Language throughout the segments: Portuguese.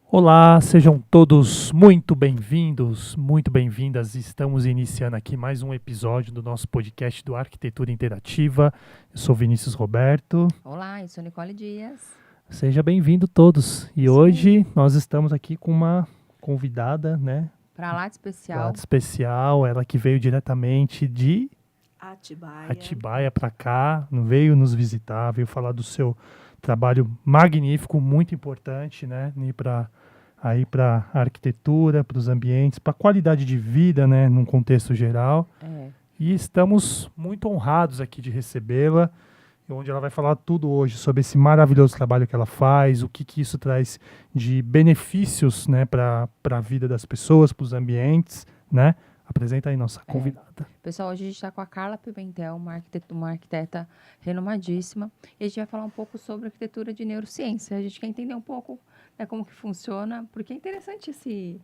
Olá, sejam todos muito bem-vindos, muito bem-vindas. Estamos iniciando aqui mais um episódio do nosso podcast do Arquitetura Interativa. Eu sou Vinícius Roberto. Olá, eu sou Nicole Dias. Seja bem-vindo todos. E hoje nós estamos aqui com uma convidada, né? Para lá de especial. Lá de especial, ela que veio diretamente de Atibaia para cá, veio nos visitar, veio falar do seu trabalho magnífico, muito importante, né? Para a arquitetura, para os ambientes, para a qualidade de vida, né? Num contexto geral. E estamos muito honrados aqui de recebê-la, onde ela vai falar tudo hoje sobre esse maravilhoso trabalho que ela faz, o que isso traz de benefícios, né? Para a vida das pessoas, para os ambientes, né? Apresenta aí nossa convidada. Pessoal, hoje a gente está com a Carla Pimentel, uma arquiteta renomadíssima. E a gente vai falar um pouco sobre arquitetura de neurociência. A gente quer entender um pouco, né, como que funciona, porque é interessante esse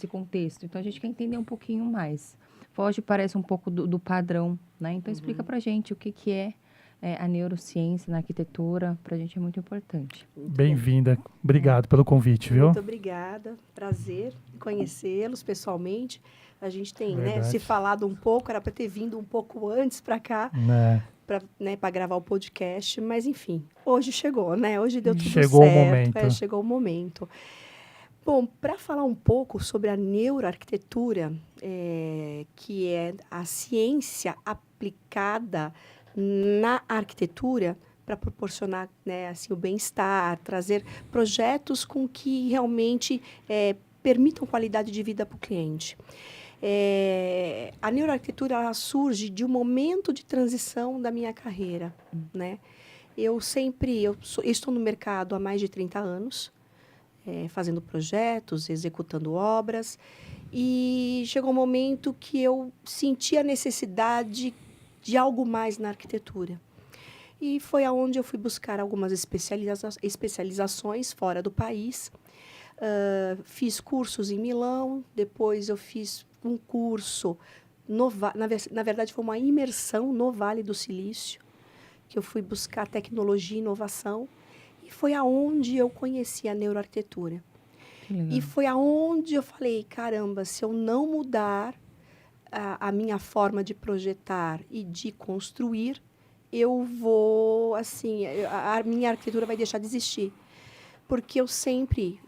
contexto. Então, a gente quer entender um pouquinho mais. Foge, parece um pouco do padrão, né? Então, explica pra gente o que é a neurociência na arquitetura. Pra gente é muito importante. Bem-vinda. Obrigado pelo convite, viu? Muito obrigada. Prazer em conhecê-los pessoalmente. A gente tem, se falado um pouco, era para ter vindo um pouco antes para cá, para gravar o podcast, mas enfim, hoje chegou, né? Hoje deu tudo certo. Chegou o momento. Bom, para falar um pouco sobre a neuroarquitetura, que é a ciência aplicada na arquitetura para proporcionar, né, assim, o bem-estar, trazer projetos com que realmente permitam qualidade de vida para o cliente. A neuroarquitetura ela surge de um momento de transição da minha carreira, né? Eu estou no mercado há mais de 30 anos, fazendo projetos, executando obras, e chegou um momento que eu senti a necessidade de algo mais na arquitetura. E foi aonde eu fui buscar algumas especializações fora do país. Fiz cursos em Milão, depois eu fiz um curso, na verdade foi uma imersão no Vale do Silício, que eu fui buscar tecnologia e inovação, e foi aonde eu conheci a neuroarquitetura. E foi aonde eu falei, caramba, se eu não mudar a minha forma de projetar e de construir, eu vou, assim, a minha arquitetura vai deixar de existir. Porque eu sempre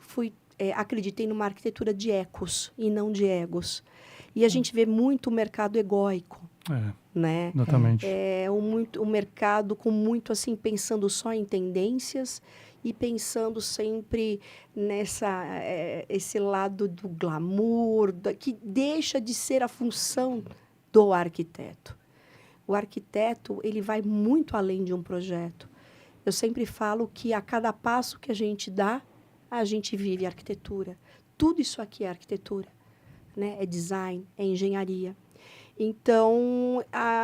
acreditei numa arquitetura de ecos e não de egos. E a gente vê muito o mercado egóico, né? Exatamente. Um mercado com muito, assim, pensando só em tendências e pensando sempre esse lado do glamour, que deixa de ser a função do arquiteto. O arquiteto, ele vai muito além de um projeto. Eu sempre falo que a cada passo que a gente dá, a gente vive arquitetura. Tudo isso aqui é arquitetura, né? É design, é engenharia. Então,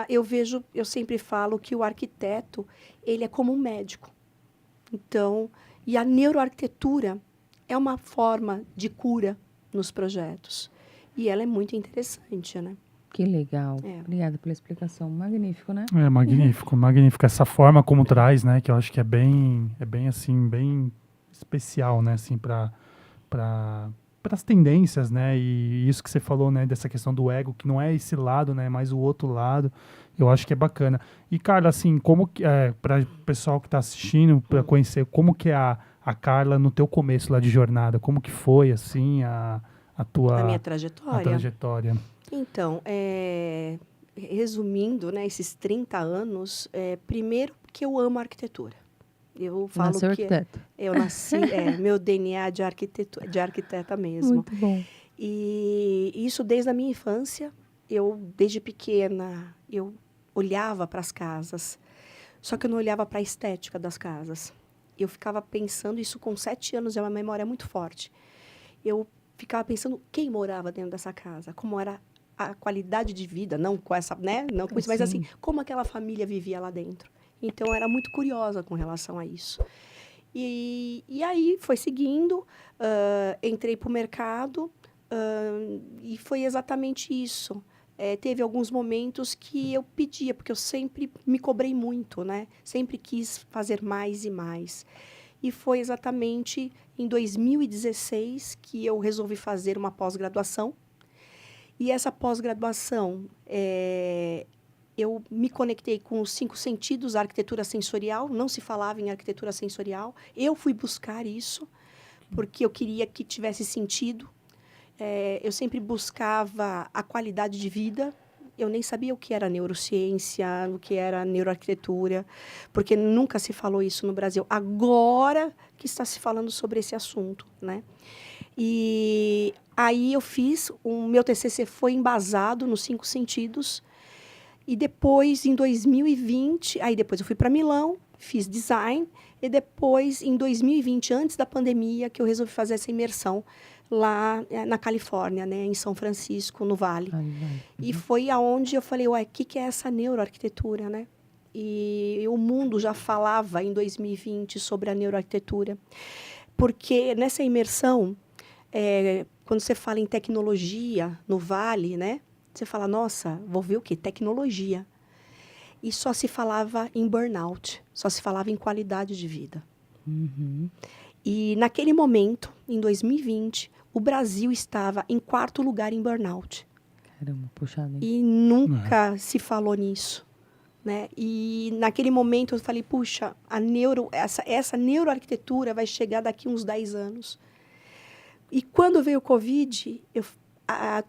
eu sempre falo que o arquiteto, ele é como um médico. Então, e a neuroarquitetura é uma forma de cura nos projetos. E ela é muito interessante, né? Que legal. Obrigada pela explicação. Magnífico, né? Magnífico, magnífico. Essa forma como traz, né? Que eu acho que é bem assim, bem especial, né? Assim, para as tendências, né? E isso que você falou, né? Dessa questão do ego, que não é esse lado, né? Mas o outro lado. Eu acho que é bacana. E, Carla, assim, como que para o pessoal que está assistindo, para conhecer, como que é a Carla no teu começo lá de jornada? Como que foi, assim, a minha trajetória? A trajetória. Então, resumindo, né, esses 30 anos, primeiro que eu amo arquitetura. Eu falo Nasceu que arquiteta. Eu nasci, meu DNA de arquiteta mesmo. Muito bom. E isso desde a minha infância. Desde pequena, eu olhava para as casas, só que eu não olhava para a estética das casas. eu ficava pensando, isso com 7 anos, é uma memória muito forte. Eu ficava pensando quem morava dentro dessa casa, como era a qualidade de vida, não com essa, né? Não com isso, mas assim, como aquela família vivia lá dentro. Então, eu era muito curiosa com relação a isso. E aí, foi seguindo, entrei para o mercado, e foi exatamente isso. Teve alguns momentos que eu pedia, porque eu sempre me cobrei muito, né? Sempre quis fazer mais e mais. E foi exatamente em 2016 que eu resolvi fazer uma pós-graduação. E essa pós-graduação, eu me conectei com os 5 sentidos, a arquitetura sensorial. Não se falava em arquitetura sensorial. Eu fui buscar isso, porque eu queria que tivesse sentido. Eu sempre buscava a qualidade de vida. Eu nem sabia o que era neurociência, o que era neuroarquitetura, porque nunca se falou isso no Brasil. Agora que está se falando sobre esse assunto, né? E aí eu fiz, o meu TCC foi embasado nos 5 sentidos. E depois, em 2020, aí depois eu fui para Milão, fiz design, e depois, em 2020, antes da pandemia, que eu resolvi fazer essa imersão lá na Califórnia, né, em São Francisco, no Vale. E foi aonde eu falei, ué, o que é essa neuroarquitetura, né? E o mundo já falava em 2020 sobre a neuroarquitetura. Porque nessa imersão, quando você fala em tecnologia no Vale, né? Você fala, nossa, vou ver o quê? Tecnologia. E só se falava em burnout, só se falava em qualidade de vida. Uhum. E naquele momento, em 2020, o Brasil estava em 4º lugar em burnout. Caramba, puxado, hein? E nunca se falou nisso, né? E naquele momento eu falei, puxa, essa neuroarquitetura vai chegar daqui uns 10 anos. E quando veio o Covid,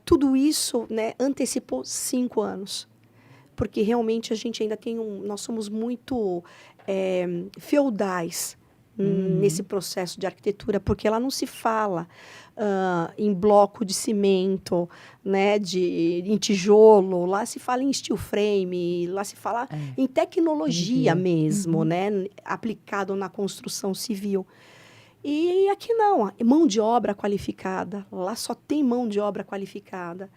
tudo isso, né, antecipou 5 anos. Porque realmente a gente ainda tem nós somos muito feudais nesse processo de arquitetura, porque lá não se fala em bloco de cimento, né, em tijolo, lá se fala em steel frame, lá se fala em tecnologia mesmo, né, aplicado na construção civil. E aqui não, mão de obra qualificada, lá só tem mão de obra qualificada.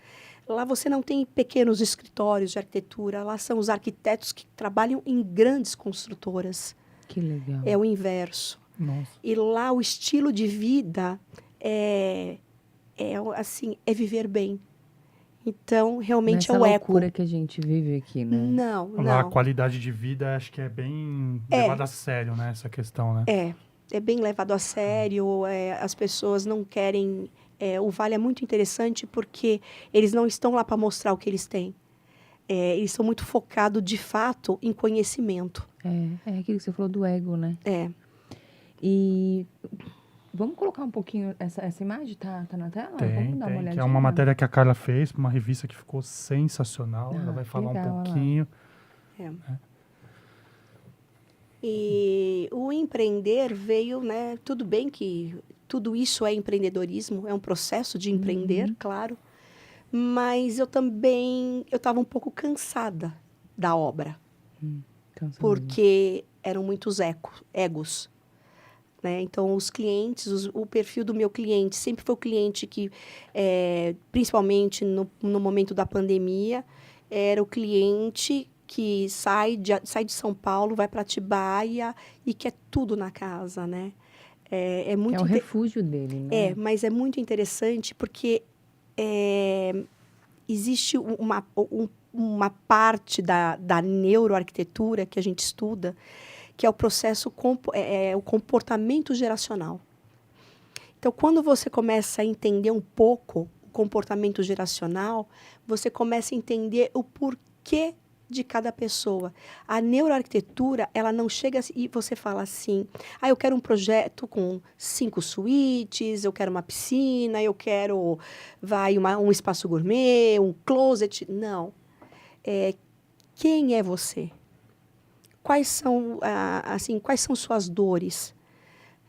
Lá você não tem pequenos escritórios de arquitetura, lá são os arquitetos que trabalham em grandes construtoras. Que legal. É o inverso. Nossa. E lá o estilo de vida é viver bem. Então, realmente Nessa é o eco. loucura que a gente vive aqui, né? Não. A qualidade de vida, acho que é bem levada a sério, né? Essa questão, né? É bem levado a sério. As pessoas não querem... o Vale é muito interessante porque eles não estão lá para mostrar o que eles têm. Eles são muito focados, de fato, em conhecimento. É aquilo que você falou do ego, né? E vamos colocar um pouquinho essa imagem? Tá na tela? Vamos dar uma olhadinha. Que é uma matéria que a Carla fez para uma revista que ficou sensacional. Ela vai falar um pouquinho. E o empreender veio, né? Tudo bem que tudo isso é empreendedorismo, é um processo de empreender, claro. Mas eu estava um pouco cansada da obra. Porque eram muitos egos. Né? Então, os clientes, o perfil do meu cliente sempre foi o cliente que, principalmente no momento da pandemia, era o cliente que sai de São Paulo, vai para Atibaia e quer tudo na casa, né? É o refúgio dele, né? Mas é muito interessante porque existe uma parte da neuroarquitetura que a gente estuda, que é o processo, o comportamento geracional. Então, quando você começa a entender um pouco o comportamento geracional, você começa a entender o porquê de cada pessoa. A neuroarquitetura, ela não chega e você fala assim, eu quero um projeto com 5 suítes, eu quero uma piscina, eu quero um espaço gourmet, um closet. Não. Quem é você? Quais são suas dores?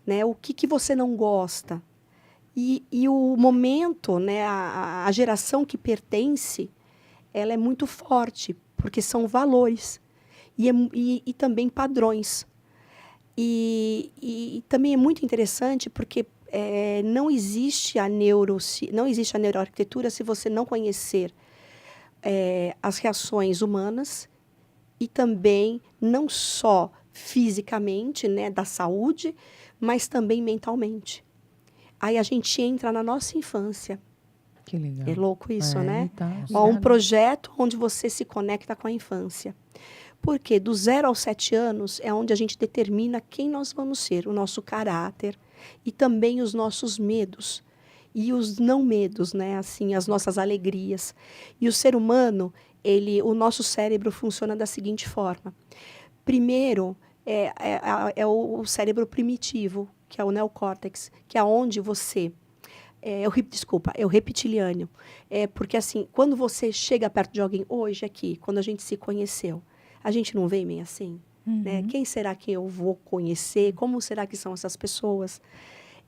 Né? O que você não gosta? E o momento, né, a geração que pertence, ela é muito forte, porque são valores e também padrões. E E também é muito interessante porque não existe a neuroarquitetura se você não conhecer as reações humanas e também não só fisicamente, né, da saúde, mas também mentalmente. Aí a gente entra na nossa infância. Que legal. É louco isso, né? Tá. Um projeto onde você se conecta com a infância. Porque do 0 aos 7 anos é onde a gente determina quem nós vamos ser, o nosso caráter e também os nossos medos e os não medos, né? Assim, as nossas alegrias. E o ser humano, o nosso cérebro funciona da seguinte forma. Primeiro, é o cérebro primitivo, que é o neocórtex, que é onde você... é o reptiliano. Porque, assim, quando você chega perto de alguém, hoje aqui, quando a gente se conheceu, a gente não vem meio assim? Né? Quem será que eu vou conhecer? Como será que são essas pessoas?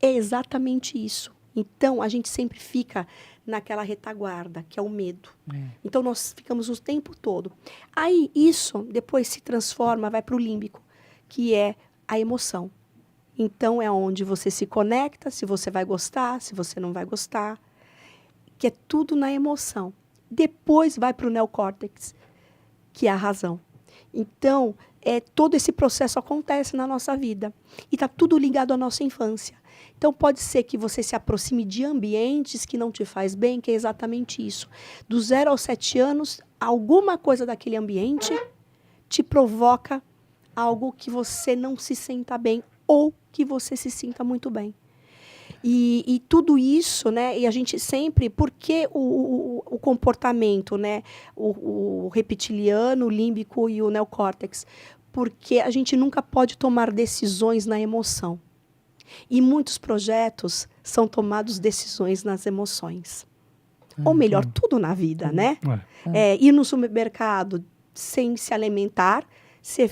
É exatamente isso. Então, a gente sempre fica naquela retaguarda, que é o medo. Então, nós ficamos o tempo todo. Aí, isso depois se transforma, vai para o límbico, que é a emoção. Então, é onde você se conecta, se você vai gostar, se você não vai gostar, que é tudo na emoção. Depois vai para o neocórtex, que é a razão. Então, todo esse processo acontece na nossa vida. E está tudo ligado à nossa infância. Então, pode ser que você se aproxime de ambientes que não te faz bem, que é exatamente isso. Do 0 aos 7 anos, alguma coisa daquele ambiente te provoca algo que você não se sinta bem ou que você se sinta muito bem. E tudo isso, né? E a gente sempre... Por que o comportamento, né? O reptiliano, o límbico e o neocórtex? Porque a gente nunca pode tomar decisões na emoção. E muitos projetos são tomados decisões nas emoções. Ou melhor, tudo na vida, né? Ir no supermercado sem se alimentar, você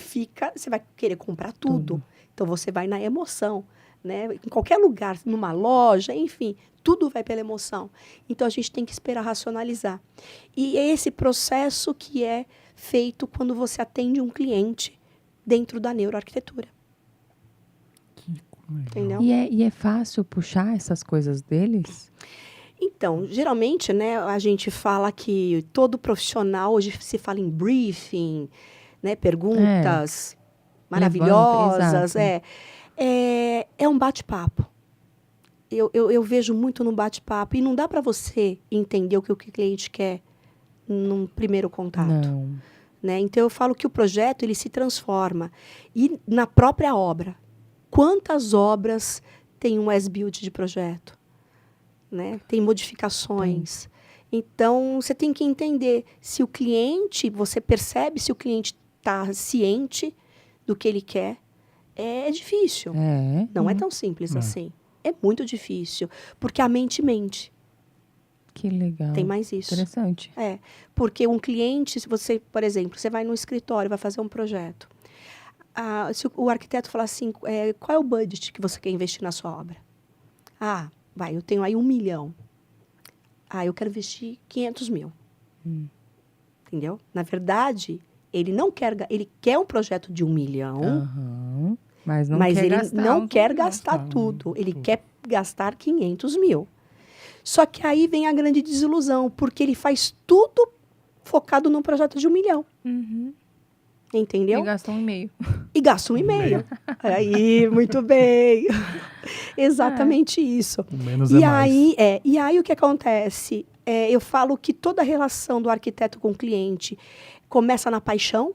vai querer comprar tudo. Então, você vai na emoção. Né? Em qualquer lugar, numa loja, enfim, tudo vai pela emoção. Então, a gente tem que esperar racionalizar. E é esse processo que é feito quando você atende um cliente dentro da neuroarquitetura. Entendeu? E é fácil puxar essas coisas deles? Então, geralmente, né, a gente fala que todo profissional, hoje se fala em briefing, né, perguntas maravilhosas, é um bate-papo. Eu vejo muito no bate-papo. E não dá para você entender o que o cliente quer num primeiro contato. Não. Né? Então, eu falo que o projeto ele se transforma. E na própria obra. Quantas obras tem um as-built de projeto? Né? Tem modificações. Então, você tem que entender se o cliente... Você percebe se o cliente está ciente do que ele quer. É difícil. Não é tão simples assim. É muito difícil. Porque a mente mente. Que legal. Tem mais isso. Interessante. Porque um cliente, se você, por exemplo, você vai num escritório, vai fazer um projeto. Se o arquiteto falar assim, qual é o budget que você quer investir na sua obra? Eu tenho aí 1 milhão. Eu quero investir 500 mil. Entendeu? Na verdade, ele quer um projeto de 1 milhão, mas ele não quer gastar tudo. Ele quer gastar 500 mil. Só que aí vem a grande desilusão, porque ele faz tudo focado num projeto de 1 milhão. Entendeu? E gasta 1,5. E gasta 1,5. Aí, muito bem. Exatamente isso. Menos é mais. E aí o que acontece? Eu falo que toda a relação do arquiteto com o cliente começa na paixão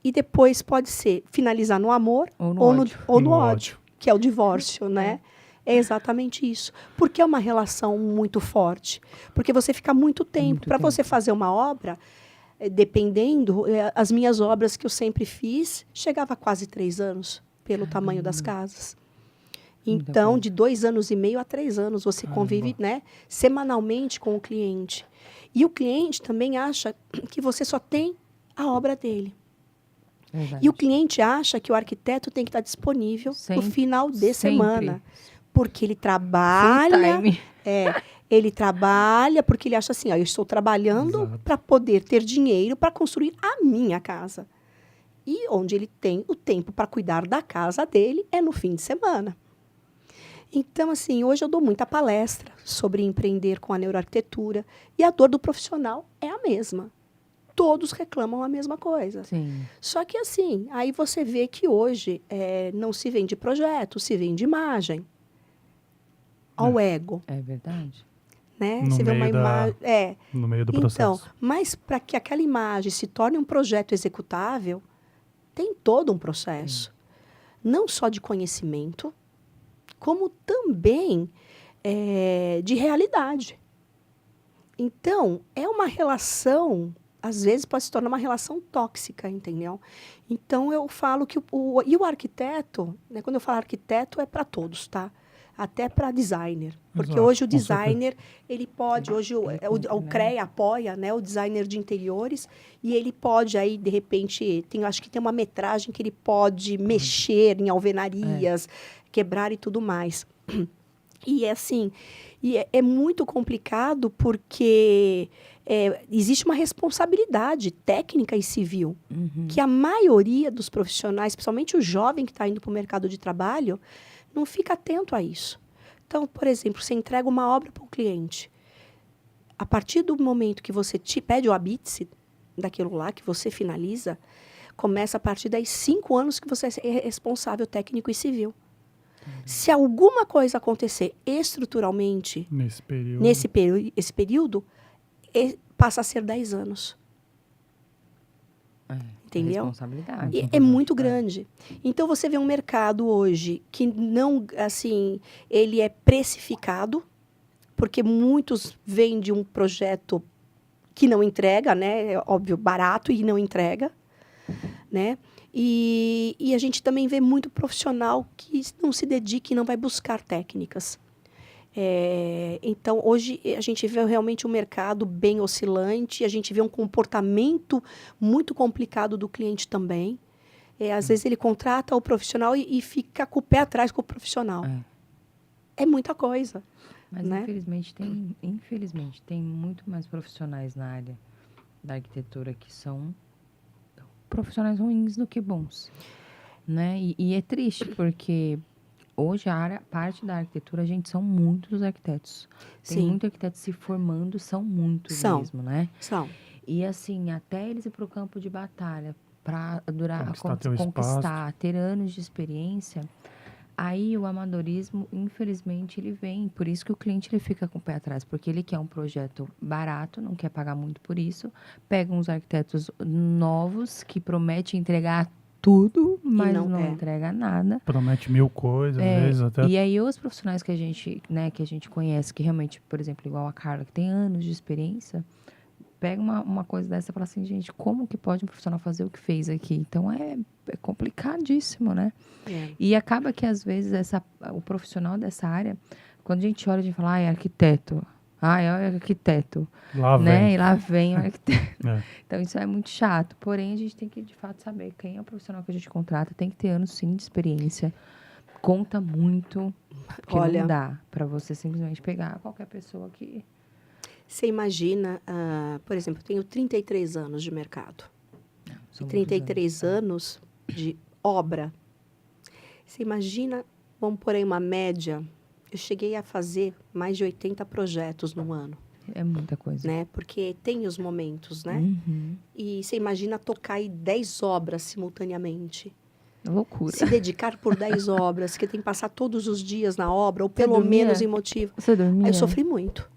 e depois pode ser finalizar no amor ou no ódio, que é o divórcio, né? É exatamente isso. Porque é uma relação muito forte. Porque você fica muito tempo. Para você fazer uma obra... Dependendo, as minhas obras que eu sempre fiz, chegava a quase 3 anos, pelo tamanho das casas. Então, de 2 anos e meio a 3 anos, você convive, né, semanalmente com o cliente. E o cliente também acha que você só tem a obra dele. E o cliente acha que o arquiteto tem que estar disponível no final de semana. Porque ele trabalha... Ele trabalha porque ele acha assim, eu estou trabalhando para poder ter dinheiro para construir a minha casa. E onde ele tem o tempo para cuidar da casa dele é no fim de semana. Então, assim, hoje eu dou muita palestra sobre empreender com a neuroarquitetura e a dor do profissional é a mesma. Todos reclamam a mesma coisa. Sim. Só que, assim, aí você vê que hoje não se vende projeto, se vende imagem. Ao ego. É verdade. Né? Você vê uma imagem. No meio do processo. Então, mas para que aquela imagem se torne um projeto executável, tem todo um processo. Não só de conhecimento, como também de realidade. Então, é uma relação, às vezes pode se tornar uma relação tóxica, entendeu? Então, eu falo que o arquiteto, né, quando eu falo arquiteto, é para todos, tá? Até para designer. Porque Exato, hoje o designer, ele pode, hoje o CREA apoia, né, o designer de interiores, e ele pode aí, de repente, acho que tem uma metragem que ele pode mexer em alvenarias, quebrar e tudo mais. E é assim, é muito complicado porque existe uma responsabilidade técnica e civil, que a maioria dos profissionais, principalmente o jovem que está indo para o mercado de trabalho, não fica atento a isso. Então, por exemplo, você entrega uma obra para o cliente. A partir do momento que você te pede o habite daquilo lá, que você finaliza, começa a partir daí 5 anos que você é responsável técnico e civil. Se alguma coisa acontecer estruturalmente esse período, passa a ser 10 anos. Entendeu? Responsabilidade. É muito grande. Então, você vê um mercado hoje que não, assim, ele é precificado, porque muitos vendem um projeto que não entrega, né? É óbvio, barato e não entrega, né? E a gente também vê muito profissional que não se dedica e não vai buscar técnicas. Então, hoje, a gente vê realmente um mercado bem oscilante, a gente vê um comportamento muito complicado do cliente também. Às vezes, ele contrata o profissional e fica com o pé atrás com o profissional. É muita coisa. Mas, né? infelizmente, tem muito mais profissionais na área da arquitetura que são profissionais ruins do que bons, né? E é triste, porque hoje parte da arquitetura, são muitos arquitetos. Tem muitos arquitetos se formando, são muitos mesmo, né? São. E assim, até eles ir para o campo de batalha, para conquistar, ter anos de experiência, aí o amadorismo, infelizmente, ele vem. Por isso que o cliente ele fica com o pé atrás, porque ele quer um projeto barato, não quer pagar muito por isso, pega uns arquitetos novos que prometem entregar tudo, mas não entrega nada. Promete 1000 coisas, às vezes até. E aí os profissionais que a gente conhece, que realmente, por exemplo, igual a Carla, que tem anos de experiência, pega uma coisa dessa e fala assim, gente, como que pode um profissional fazer o que fez aqui? Então, é complicadíssimo, né? E acaba que, às vezes, o profissional dessa área, quando a gente olha, a gente fala, é arquiteto. É arquiteto. Lá né? vem. E lá vem o arquiteto. Então, isso é muito chato. Porém, a gente tem que, de fato, saber quem é o profissional que a gente contrata. Tem que ter anos, sim, de experiência. Conta muito. Porque não dá para você simplesmente pegar qualquer pessoa que... Você imagina, por exemplo, eu tenho 33 anos de mercado. 33 anos de obra. Você imagina, vamos por aí uma média, eu cheguei a fazer mais de 80 projetos no ano. É muita coisa. Né? Porque tem os momentos, né? E você imagina tocar aí 10 obras simultaneamente. Loucura. Se dedicar por 10 obras, que tem que passar todos os dias na obra, ou pelo menos em motivo. Você dormia? Eu sofri muito.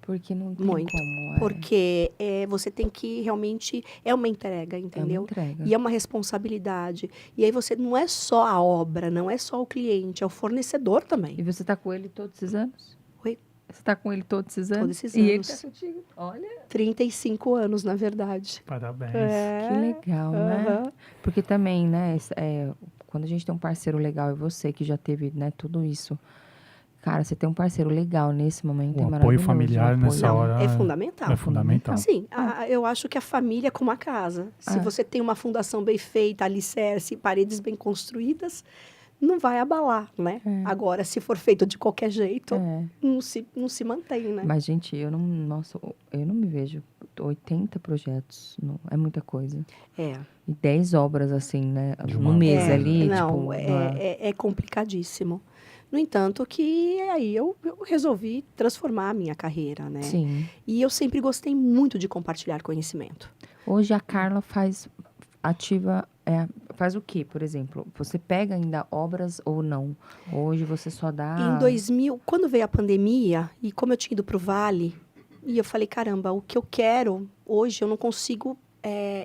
Porque não tem muito. Como. Porque você tem que realmente... É uma entrega, entendeu? É uma entrega. E é uma responsabilidade. E aí você não é só a obra, não é só o cliente, é o fornecedor também. E você está com ele todos esses anos? Oi? Você está com ele todos esses anos? Todos esses anos. E ele está contigo? Olha. 35 anos, na verdade. Parabéns. Que legal, né? Porque também, né? Quando a gente tem um parceiro legal, e você que já teve, né, tudo isso... Cara, você tem um parceiro legal nesse momento, é maravilhoso. O apoio familiar nessa hora é fundamental. É fundamental. Sim, eu acho que a família é como a casa. Se você tem uma fundação bem feita, alicerce, paredes bem construídas, não vai abalar, né? Agora, se for feito de qualquer jeito, não se mantém, né? Mas, gente, eu não me vejo 80 projetos, é muita coisa. E 10 obras, assim, né? No mês ali, não, é complicadíssimo. No entanto, que aí eu resolvi transformar a minha carreira, né? Sim. E eu sempre gostei muito de compartilhar conhecimento. Hoje a Carla faz o quê, por exemplo? Você pega ainda obras ou não? Hoje você só dá... Em 2000, quando veio a pandemia, e como eu tinha ido para o Vale, e eu falei, caramba, o que eu quero hoje eu não consigo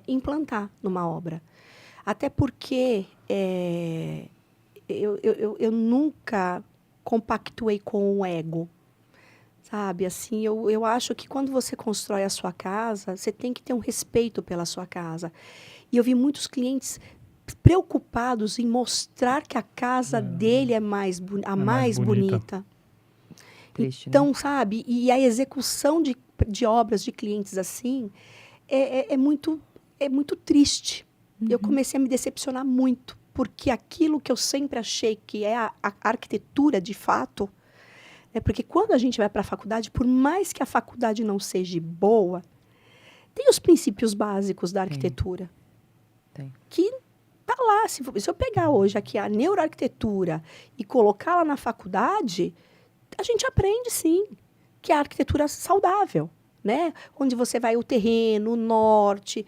implantar numa obra. Até porque eu nunca compactuei com o ego. Sabe, assim, eu acho que quando você constrói a sua casa, você tem que ter um respeito pela sua casa. E eu vi muitos clientes preocupados em mostrar que a casa dele é mais bonita. Triste, então, né? sabe, e a execução de obras de clientes assim é muito triste. Eu comecei a me decepcionar muito, porque aquilo que eu sempre achei que é a arquitetura de fato, porque quando a gente vai para a faculdade, por mais que a faculdade não seja boa, tem os princípios básicos da arquitetura. Tem. Que tá lá. Se eu pegar hoje aqui a neuroarquitetura e colocar lá na faculdade, a gente aprende, sim, que é a arquitetura saudável. Né? Onde você vai o terreno, o norte,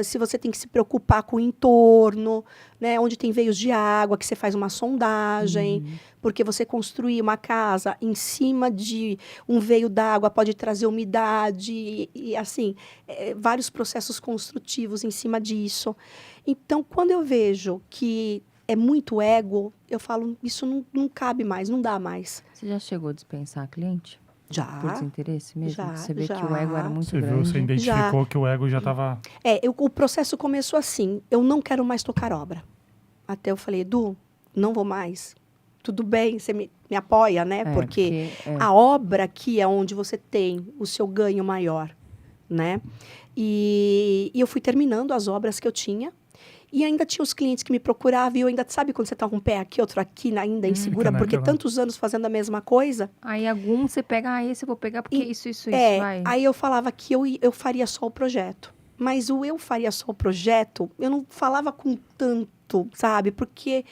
se você tem que se preocupar com o entorno, né? Onde tem veios de água, que você faz uma sondagem, porque você construir uma casa em cima de um veio d'água pode trazer umidade, e assim, vários processos construtivos em cima disso. Então, quando eu vejo que é muito ego, eu falo, isso não cabe mais, não dá mais. Você já chegou a dispensar cliente? Já. Por desinteresse mesmo? Já, você vê que o ego era muito grande. Você identificou que o ego já estava... O processo começou assim, eu não quero mais tocar obra. Até eu falei, Edu, não vou mais. Tudo bem, você me apoia, né? Porque a obra aqui é onde você tem o seu ganho maior, né? E eu fui terminando as obras que eu tinha. E ainda tinha os clientes que me procuravam, e eu ainda, sabe quando você tá com um pé aqui, outro aqui, ainda insegura, porque tantos anos fazendo a mesma coisa. Aí algum você pega, esse eu vou pegar, porque isso, vai. Aí eu falava que eu faria só o projeto. Mas eu faria só o projeto, eu não falava com tanto, sabe? Porque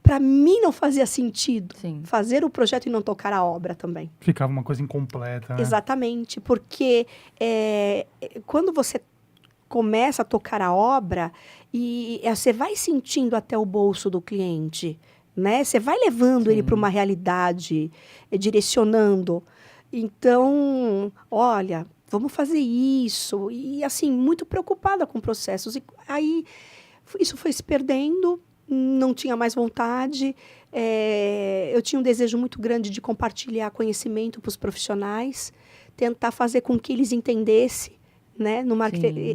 para mim não fazia sentido fazer o projeto e não tocar a obra também. Ficava uma coisa incompleta, né? Exatamente, porque quando você começa a tocar a obra, e você vai sentindo até o bolso do cliente, né? Você vai levando ele para uma realidade, direcionando. Então, olha, vamos fazer isso. E, assim, muito preocupada com processos. E aí, isso foi se perdendo, não tinha mais vontade. Eu tinha um desejo muito grande de compartilhar conhecimento para os profissionais, tentar fazer com que eles entendessem, né?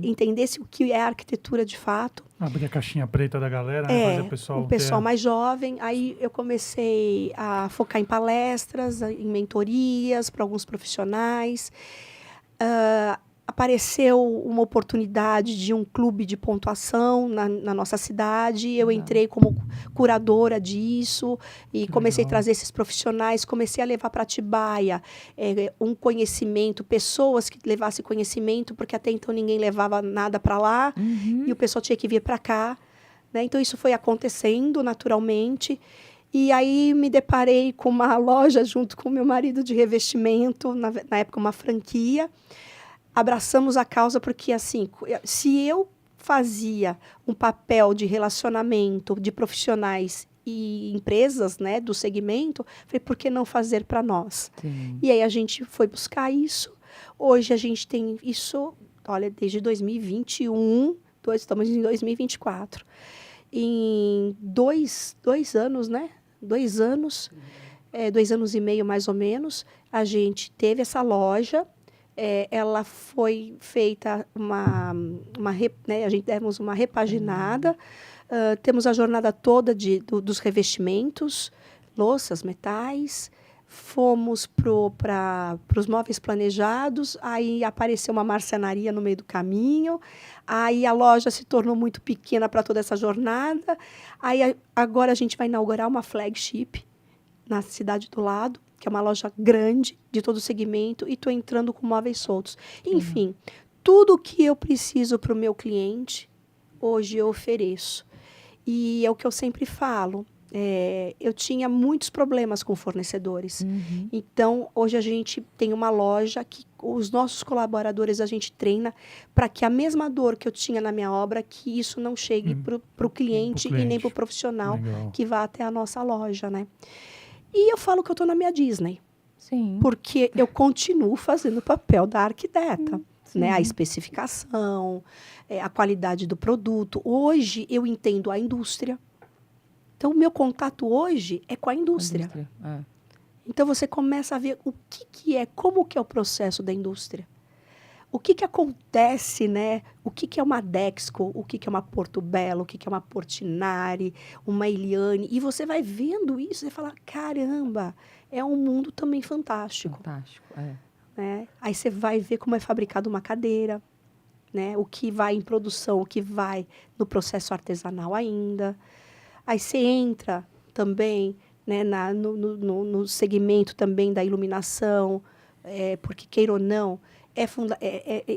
Entendesse o que é a arquitetura de fato. Abrir a caixinha preta da galera, né? Fazer o pessoal mais jovem. Aí eu comecei a focar em palestras, em mentorias para alguns profissionais. Apareceu uma oportunidade de um clube de pontuação na nossa cidade. Eu entrei como curadora disso e comecei a trazer esses profissionais. Comecei a levar para Atibaia um conhecimento, pessoas que levassem conhecimento, porque até então ninguém levava nada para lá e o pessoal tinha que vir para cá. Né? Então, isso foi acontecendo naturalmente. E aí me deparei com uma loja junto com meu marido de revestimento, na época uma franquia. Abraçamos a causa porque, assim, se eu fazia um papel de relacionamento de profissionais e empresas, né, do segmento, falei, por que não fazer para nós? Sim. E aí a gente foi buscar isso. Hoje a gente tem isso, olha, desde 2021, estamos em 2024. Em dois anos, né? 2 anos, 2 anos e meio mais ou menos, a gente teve essa loja. Ela foi feita né, a gente demos uma repaginada, temos a jornada toda dos revestimentos, louças, metais, fomos para os móveis planejados, aí apareceu uma marcenaria no meio do caminho, aí a loja se tornou muito pequena para toda essa jornada, aí agora a gente vai inaugurar uma flagship na cidade do lado, que é uma loja grande de todo o segmento, e estou entrando com móveis soltos. Enfim, tudo que eu preciso para o meu cliente, hoje eu ofereço. E é o que eu sempre falo. Eu tinha muitos problemas com fornecedores. Uhum. Então, hoje a gente tem uma loja que os nossos colaboradores a gente treina para que a mesma dor que eu tinha na minha obra, que isso não chegue para o cliente e nem para o profissional que vá até a nossa loja, né? E eu falo que eu estou na minha Disney. Sim. Porque eu continuo fazendo o papel da arquiteta. Né? A especificação, a qualidade do produto. Hoje, eu entendo a indústria. Então, o meu contato hoje é com a indústria. Então, você começa a ver o que é, como que é o processo da indústria. O que acontece, né? O que é uma Dexco, o que é uma Porto Belo, o que é uma Portinari, uma Eliane. E você vai vendo isso e fala, caramba, é um mundo também fantástico. Fantástico, Né? Aí você vai ver como é fabricada uma cadeira, né? O que vai em produção, o que vai no processo artesanal ainda. Aí você entra também, né, no segmento também da iluminação, porque, queira ou não, é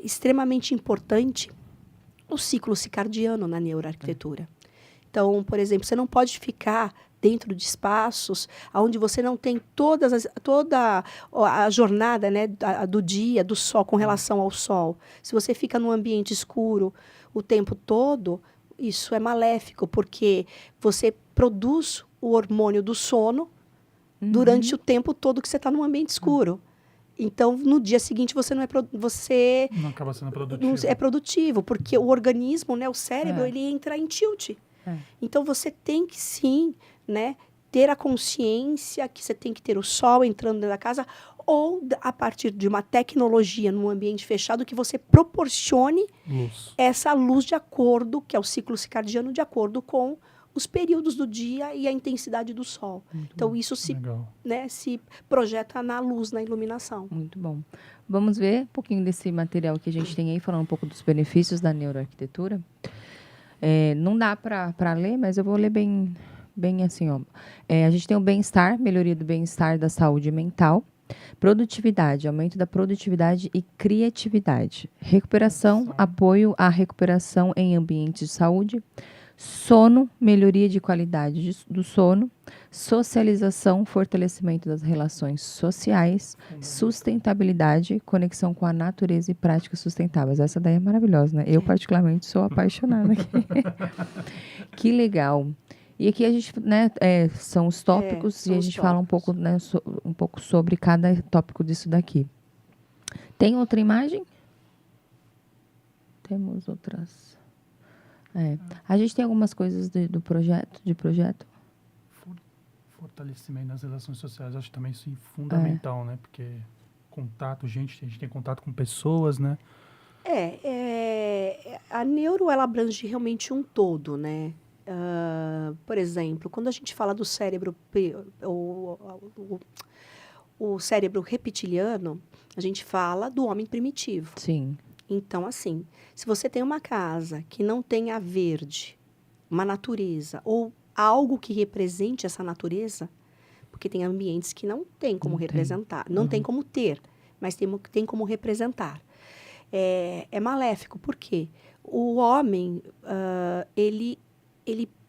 extremamente importante o ciclo circadiano na neuroarquitetura. Então, por exemplo, você não pode ficar dentro de espaços onde você não tem toda a jornada, né, do dia, do sol, com relação ao sol. Se você fica num ambiente escuro o tempo todo, isso é maléfico, porque você produz o hormônio do sono durante o tempo todo que você está num ambiente escuro. Então, no dia seguinte, você não acaba sendo produtivo. Não é produtivo, porque o organismo, né, o cérebro, ele entra em tilt. Então, você tem que, sim, né, ter a consciência que você tem que ter o sol entrando dentro da casa ou a partir de uma tecnologia num ambiente fechado que você proporcione essa luz de acordo, que é o ciclo circadiano, de acordo com os períodos do dia e a intensidade do sol. Então, isso se projeta na luz, na iluminação. Muito bom. Vamos ver um pouquinho desse material que a gente tem aí, falando um pouco dos benefícios da neuroarquitetura. Não dá para ler, mas eu vou ler bem assim. Ó. A gente tem o bem-estar, melhoria do bem-estar da saúde mental, produtividade, aumento da produtividade e criatividade, recuperação, apoio à recuperação em ambientes de saúde, sono, melhoria de qualidade do sono, socialização, fortalecimento das relações sociais, sustentabilidade, conexão com a natureza e práticas sustentáveis. Essa daí é maravilhosa, né? Eu, particularmente, sou apaixonada aqui. Que legal. E aqui a gente, né, são os tópicos e a gente fala um pouco, né, um pouco sobre cada tópico disso daqui. Tem outra imagem? Temos outras. A gente tem algumas coisas de projeto. Fortalecimento das relações sociais, acho também isso fundamental, né? Porque a gente tem contato com pessoas, né? A neuro, ela abrange realmente um todo, né? Por exemplo, quando a gente fala do cérebro, o cérebro reptiliano, a gente fala do homem primitivo. Sim. Então, assim, se você tem uma casa que não tenha verde, uma natureza, ou algo que represente essa natureza, porque tem ambientes que não tem como representar, não tem como ter, mas tem como representar. É maléfico, por quê? O homem, ele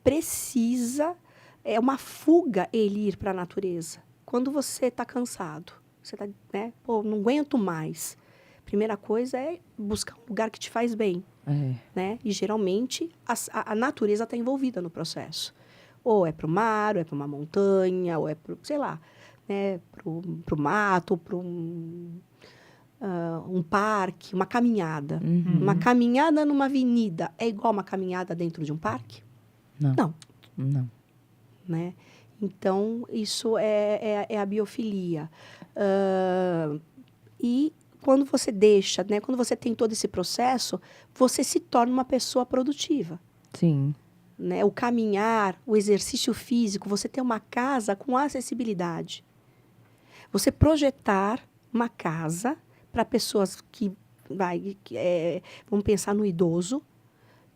precisa, é uma fuga ele ir para a natureza. Quando você está cansado, você está, né, não aguento mais. Primeira coisa é buscar um lugar que te faz bem, né? E geralmente a natureza está envolvida no processo. Ou é para o mar, ou é para uma montanha, ou é para, sei lá, né, para o mato, para um parque, uma caminhada. Uma caminhada numa avenida é igual uma caminhada dentro de um parque? Não. Né? Então, isso é a biofilia. E quando você deixa, né, quando você tem todo esse processo, você se torna uma pessoa produtiva. Sim. Né? O caminhar, o exercício físico, você tem uma casa com acessibilidade. Você projetar uma casa para pessoas vamos pensar no idoso,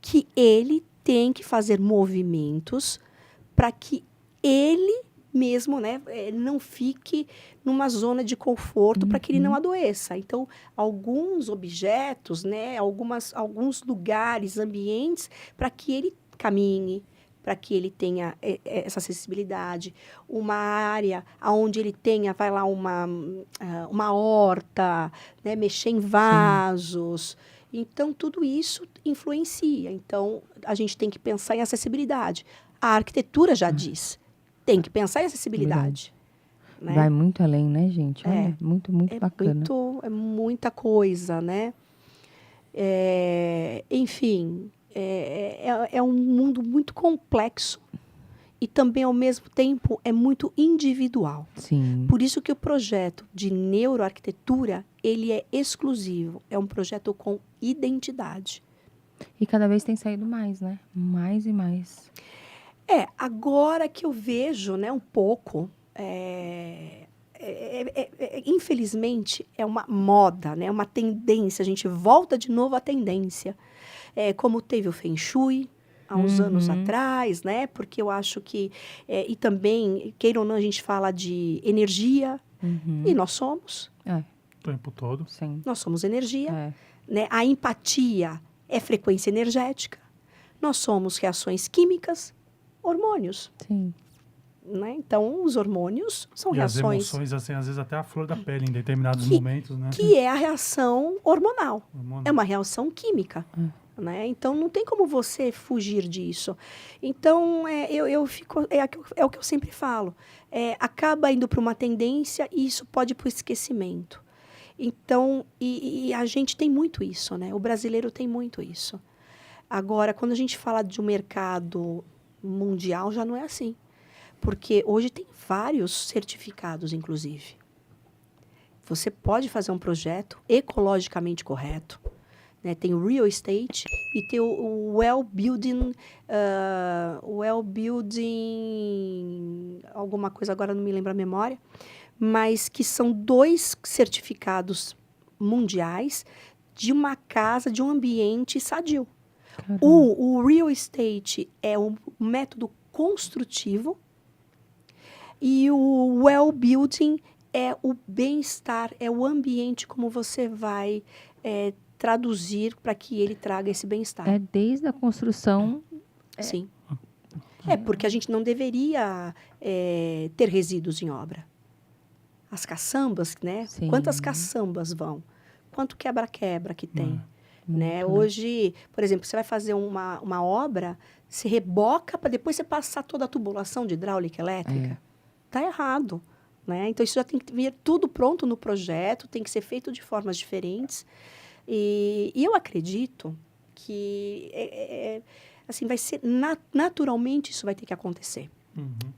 que ele tem que fazer movimentos para que ele mesmo, né, não fique numa zona de conforto, para que ele não adoeça. Então, alguns objetos, né, alguns lugares, ambientes, para que ele caminhe, para que ele tenha essa acessibilidade. Uma área onde ele tenha, vai lá, uma horta, né, mexer em vasos. Sim. Então, tudo isso influencia. Então, a gente tem que pensar em acessibilidade. A arquitetura já diz. Tem que pensar em acessibilidade. Né? Vai muito além, né, gente? Olha, muito bacana. É muita coisa, né? Enfim, é um mundo muito complexo e também, ao mesmo tempo, é muito individual. Sim. Por isso que o projeto de neuroarquitetura, ele é exclusivo. É um projeto com identidade. E cada vez tem saído mais, né? Mais e mais. Agora que eu vejo, né, um pouco, infelizmente, é uma moda, né, uma tendência, a gente volta de novo à tendência, como teve o Feng Shui há uns anos atrás, né, porque eu acho que, e também, queira ou não, a gente fala de energia, e nós somos. O tempo todo. Sim. Nós somos energia, né, a empatia é frequência energética, nós somos reações químicas, hormônios. Sim. Né? Então, os hormônios são reações... as emoções, assim, às vezes até a flor da pele, em determinados momentos, né? Que é a reação hormonal. É uma reação química. Né? Então, não tem como você fugir disso. Então, eu fico... É o que eu sempre falo. Acaba indo para uma tendência e isso pode ir para o esquecimento. Então, e a gente tem muito isso, né? O brasileiro tem muito isso. Agora, quando a gente fala de um mercado mundial, já não é assim. Porque hoje tem vários certificados, inclusive. Você pode fazer um projeto ecologicamente correto. Né? Tem o real estate e tem o well building, alguma coisa, agora não me lembro a memória, mas que são 2 certificados mundiais de uma casa, de um ambiente sadio. O real estate é um método construtivo e o well building é o bem-estar, é o ambiente como você vai traduzir para que ele traga esse bem-estar. É desde a construção. Sim. Porque a gente não deveria ter resíduos em obra. As caçambas, né? Sim. Quantas caçambas vão? Quanto quebra-quebra que tem? Né? Hoje, por exemplo, você vai fazer uma obra, se reboca para depois você passar toda a tubulação de hidráulica elétrica. Está errado. Né? Então, isso já tem que vir tudo pronto no projeto, tem que ser feito de formas diferentes. E eu acredito que assim, vai ser naturalmente isso vai ter que acontecer.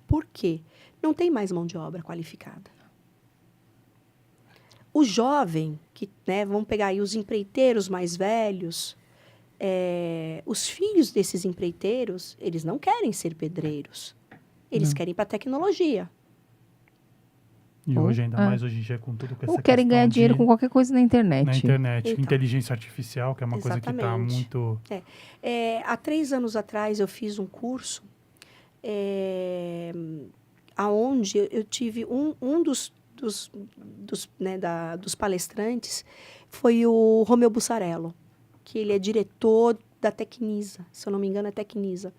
Por quê? Não tem mais mão de obra qualificada. O jovem, né, vamos pegar aí os empreiteiros mais velhos, os filhos desses empreiteiros, eles não querem ser pedreiros. Eles querem ir para a tecnologia. E hoje, ainda mais hoje em dia, com tudo com essa Ou querem ganhar dinheiro com qualquer coisa na internet. Na internet. Então, inteligência artificial, que é uma coisa que está muito... Há 3 anos atrás, eu fiz um curso aonde eu tive um dos palestrantes, foi o Romeu Bussarello, que ele é diretor da Tecnisa, se eu não me engano é Tecnisa,